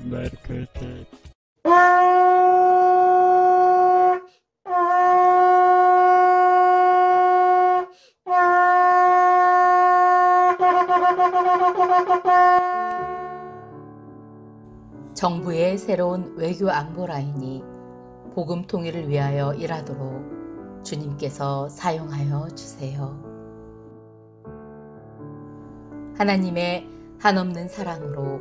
marketed. 정부의 새로운 외교 안보 라인이 복음 통일을 위하여 일하도록 주님께서 사용하여 주세요. 하나님의 한없는 사랑으로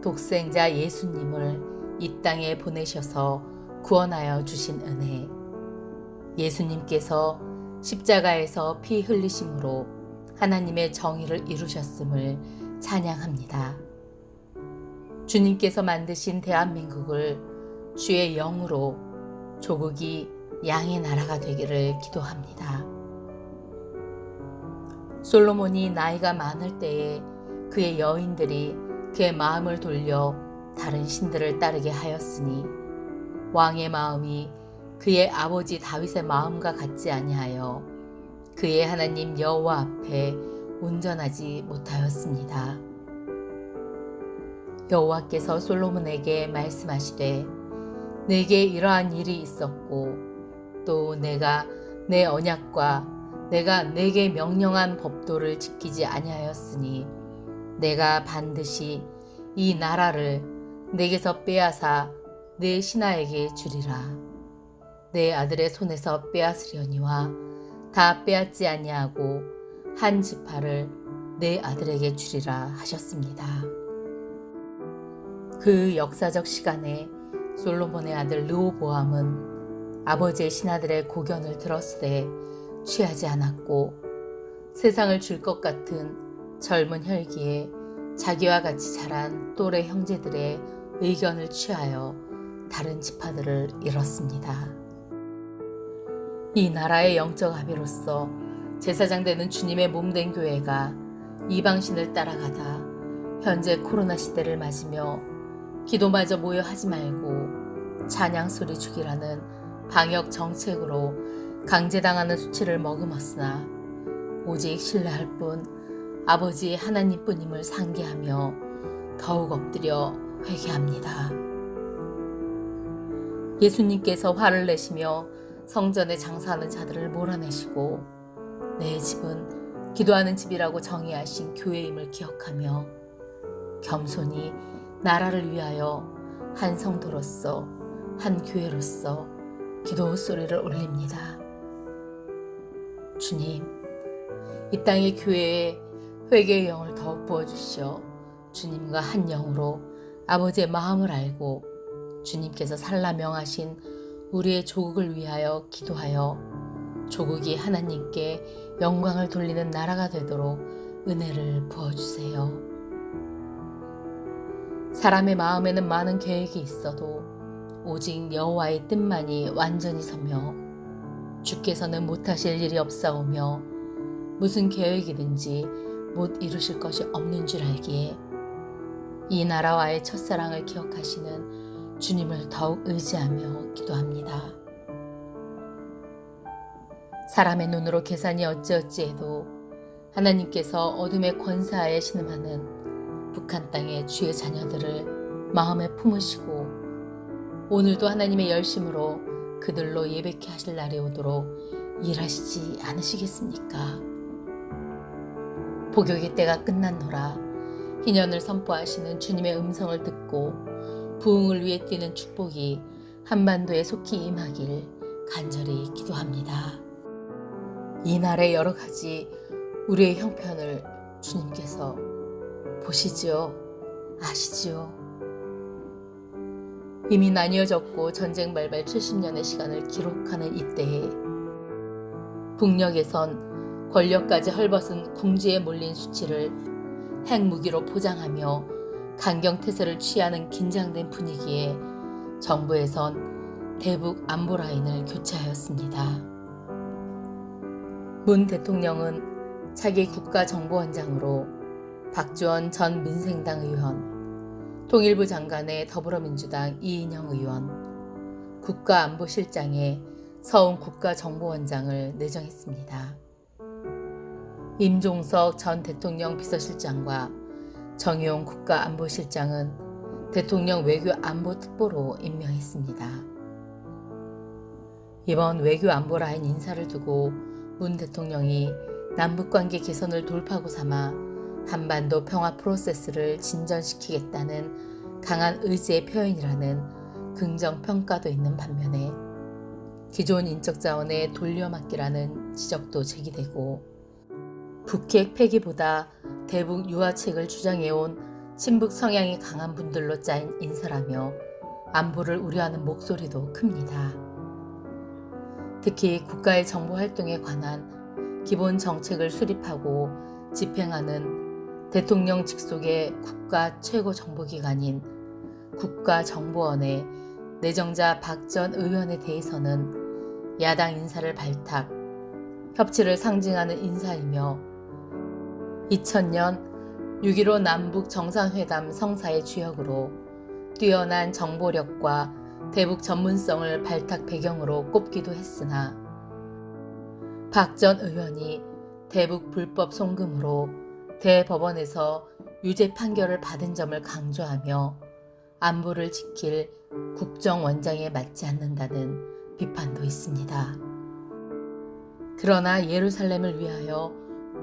독생자 예수님을 이 땅에 보내셔서 구원하여 주신 은혜, 예수님께서 십자가에서 피 흘리심으로 하나님의 정의를 이루셨음을 찬양합니다. 주님께서 만드신 대한민국을 주의 영으로 조국이 양의 나라가 되기를 기도합니다. 솔로몬이 나이가 많을 때에 그의 여인들이 그의 마음을 돌려 다른 신들을 따르게 하였으니 왕의 마음이 그의 아버지 다윗의 마음과 같지 아니하여 그의 하나님 여호와 앞에 온전하지 못하였습니다. 여호와께서 솔로몬에게 말씀하시되 내게 이러한 일이 있었고 또 내가 내 언약과 내가 내게 명령한 법도를 지키지 아니하였으니 내가 반드시 이 나라를 내게서 빼앗아 내 신하에게 주리라. 내 아들의 손에서 빼앗으려니와 다 빼앗지 아니하고 한 지파를 내 아들에게 주리라 하셨습니다. 그 역사적 시간에 솔로몬의 아들 르호보암은 아버지의 신하들의 고견을 들었으되 취하지 않았고 세상을 줄 것 같은 젊은 혈기에 자기와 같이 자란 또래 형제들의 의견을 취하여 다른 지파들을 잃었습니다. 이 나라의 영적 합의로서 제사장 되는 주님의 몸된 교회가 이방신을 따라가다 현재 코로나 시대를 맞으며 기도마저 모여 하지 말고 찬양 소리 죽이라는 방역 정책으로 강제당하는 수치를 머금었으나 오직 신뢰할 뿐 아버지 하나님뿐임을 상기하며 더욱 엎드려 회개합니다. 예수님께서 화를 내시며 성전에 장사하는 자들을 몰아내시고 내 집은 기도하는 집이라고 정의하신 교회임을 기억하며 겸손히 나라를 위하여 한 성도로서 한 교회로서 기도 소리를 올립니다. 주님, 이 땅의 교회에 회개의 영을 더욱 부어주시어 주님과 한 영으로 아버지의 마음을 알고 주님께서 살라 명하신 우리의 조국을 위하여 기도하여 조국이 하나님께 영광을 돌리는 나라가 되도록 은혜를 부어주세요. 사람의 마음에는 많은 계획이 있어도 오직 여호와의 뜻만이 완전히 서며 주께서는 못하실 일이 없사오며 무슨 계획이든지 못 이루실 것이 없는 줄 알기에 이 나라와의 첫사랑을 기억하시는 주님을 더욱 의지하며 기도합니다. 사람의 눈으로 계산이 어찌어찌해도 하나님께서 어둠의 권세하에 신음하는 북한 땅의 주의 자녀들을 마음에 품으시고 오늘도 하나님의 열심으로 그들로 예배케 하실 날이 오도록 일하시지 않으시겠습니까? 복역의 때가 끝났노라. 희년을 선포하시는 주님의 음성을 듣고 부흥을 위해 뛰는 축복이 한반도에 속히 임하길 간절히 기도합니다. 이 날의 여러 가지 우리의 형편을 주님께서 보시지요, 아시지요. 이미 나뉘어졌고 전쟁 발발 70년의 시간을 기록하는 이때에 북녘에선 권력까지 헐벗은 궁지에 몰린 수치를 핵무기로 포장하며 강경태세를 취하는 긴장된 분위기에 정부에선 대북 안보 라인을 교체하였습니다. 문 대통령은 차기 국가정보원장으로 박주원 전 민생당 의원, 통일부 장관의 더불어민주당 이인영 의원, 국가안보실장에 서훈 국가정보원장을 내정했습니다. 임종석 전 대통령 비서실장과 정의용 국가안보실장은 대통령 외교안보특보로 임명했습니다. 이번 외교안보 라인 인사를 두고 문 대통령이 남북관계 개선을 돌파구 삼아 한반도 평화 프로세스를 진전시키겠다는 강한 의지의 표현이라는 긍정평가도 있는 반면에 기존 인적 자원의 돌려막기라는 지적도 제기되고 북핵 폐기보다 대북 유화책을 주장해온 친북 성향이 강한 분들로 짜인 인사라며 안보를 우려하는 목소리도 큽니다. 특히 국가의 정보활동에 관한 기본 정책을 수립하고 집행하는 대통령 직속의 국가 최고 정보기관인 국가정보원의 내정자 박 전 의원에 대해서는 야당 인사를 발탁, 협치를 상징하는 인사이며 2000년 6.15 남북 정상회담 성사의 주역으로 뛰어난 정보력과 대북 전문성을 발탁 배경으로 꼽기도 했으나 박 전 의원이 대북 불법 송금으로 대법원에서 유죄 판결을 받은 점을 강조하며 안보를 지킬 국정원장에 맞지 않는다는 비판도 있습니다. 그러나 예루살렘을 위하여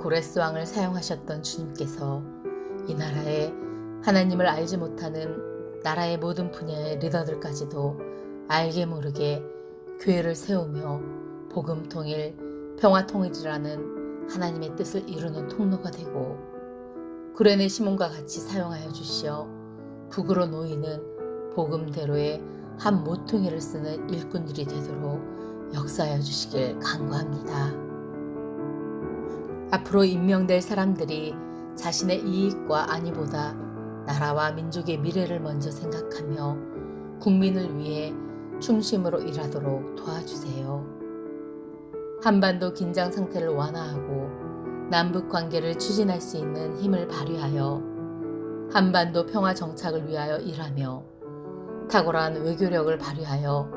고레스왕을 사용하셨던 주님께서 이 나라에 하나님을 알지 못하는 나라의 모든 분야의 리더들까지도 알게 모르게 교회를 세우며 복음 통일, 평화 통일이라는 하나님의 뜻을 이루는 통로가 되고 구레네 시몬과 같이 사용하여 주시어 북으로 놓이는 복음대로의 한 모퉁이를 쓰는 일꾼들이 되도록 역사하여 주시길 간구합니다. 앞으로 임명될 사람들이 자신의 이익과 안위보다 나라와 민족의 미래를 먼저 생각하며 국민을 위해 충심으로 일하도록 도와주세요. 한반도 긴장 상태를 완화하고 남북 관계를 추진할 수 있는 힘을 발휘하여 한반도 평화 정착을 위하여 일하며 탁월한 외교력을 발휘하여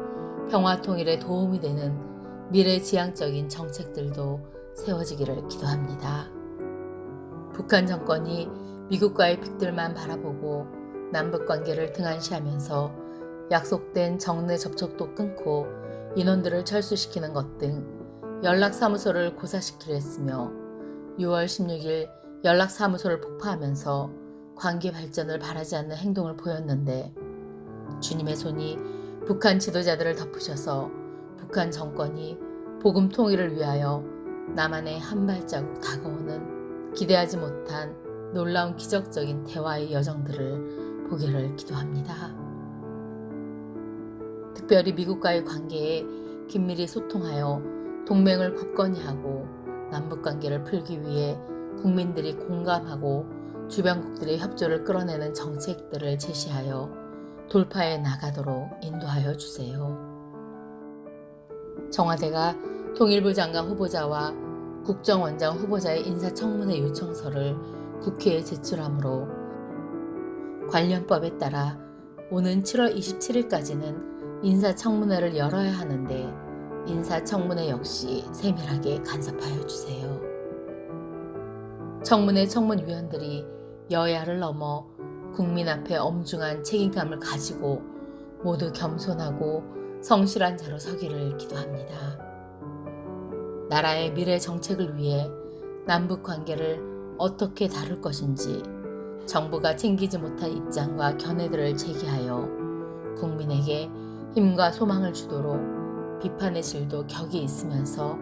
평화 통일에 도움이 되는 미래지향적인 정책들도 세워지기를 기도합니다. 북한 정권이 미국과의 빅들만 바라보고 남북관계를 등한시하면서 약속된 정례 접촉도 끊고 인원들을 철수시키는 것 등 연락사무소를 고사시키려 했으며 6월 16일 연락사무소를 폭파하면서 관계 발전을 바라지 않는 행동을 보였는데 주님의 손이 북한 지도자들을 덮으셔서 북한 정권이 복음 통일을 위하여 남한의 한 발자국 다가오는 기대하지 못한 놀라운 기적적인 대화의 여정들을 보기를 기도합니다. 특별히 미국과의 관계에 긴밀히 소통하여 동맹을 굳건히 하고 남북관계를 풀기 위해 국민들이 공감하고 주변국들의 협조를 끌어내는 정책들을 제시하여 돌파해 나가도록 인도하여 주세요. 청와대가 통일부 장관 후보자와 국정원장 후보자의 인사청문회 요청서를 국회에 제출하므로 관련법에 따라 오는 7월 27일까지는 인사청문회를 열어야 하는데 인사청문회 역시 세밀하게 간섭하여 주세요. 청문회 청문위원들이 여야를 넘어 국민 앞에 엄중한 책임감을 가지고 모두 겸손하고 성실한 자로 서기를 기도합니다. 나라의 미래 정책을 위해 남북 관계를 어떻게 다룰 것인지 정부가 챙기지 못한 입장과 견해들을 제기하여 국민에게 힘과 소망을 주도록 비판의 질도 격이 있으면서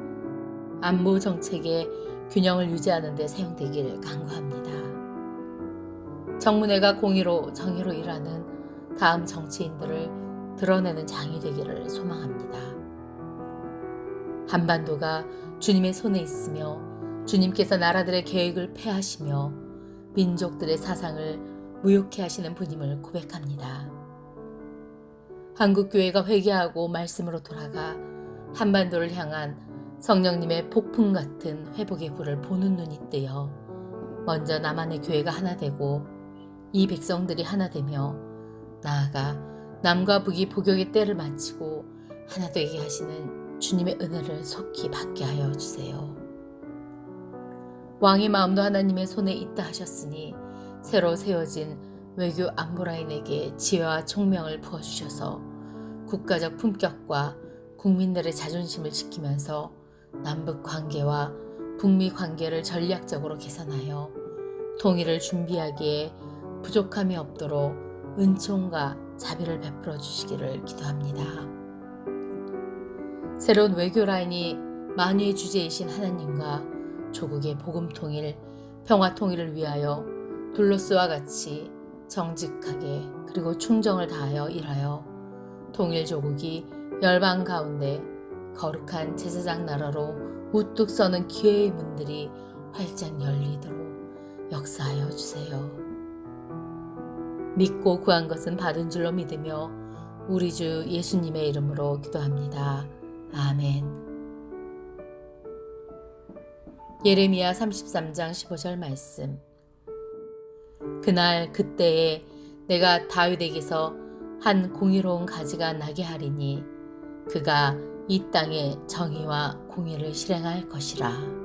안보 정책의 균형을 유지하는 데 사용되길 간구합니다. 청문회가 공의로 정의로 일하는 다음 정치인들을 드러내는 장이 되기를 소망합니다. 한반도가 주님의 손에 있으며 주님께서 나라들의 계획을 폐하시며 민족들의 사상을 무욕케 하시는 분임을 고백합니다. 한국교회가 회개하고 말씀으로 돌아가 한반도를 향한 성령님의 폭풍 같은 회복의 불을 보는 눈이 뜨여 먼저 남한의 교회가 하나 되고 이 백성들이 하나 되며 나아가 남과 북이 복역의 때를 마치고 하나 되게 하시는 주님의 은혜를 속히 받게 하여 주세요. 왕의 마음도 하나님의 손에 있다 하셨으니 새로 세워진 외교 안보라인에게 지혜와 총명을 부어주셔서 국가적 품격과 국민들의 자존심을 지키면서 남북 관계와 북미 관계를 전략적으로 개선하여 통일을 준비하기에 부족함이 없도록 은총과 자비를 베풀어 주시기를 기도합니다. 새로운 외교 라인이 만유의 주제이신 하나님과 조국의 복음 통일, 평화 통일을 위하여 둘로스와 같이 정직하게 그리고 충정을 다하여 일하여 통일 조국이 열방 가운데 거룩한 제사장 나라로 우뚝 서는 기회의 문들이 활짝 열리도록 역사하여 주세요. 믿고 구한 것은 받은 줄로 믿으며 우리 주 예수님의 이름으로 기도합니다. 아멘. 예레미야 33장 15절 말씀. 그날 그때에 내가 다윗에게서 한 공의로운 가지가 나게 하리니 그가 이 땅에 정의와 공의를 실행할 것이라.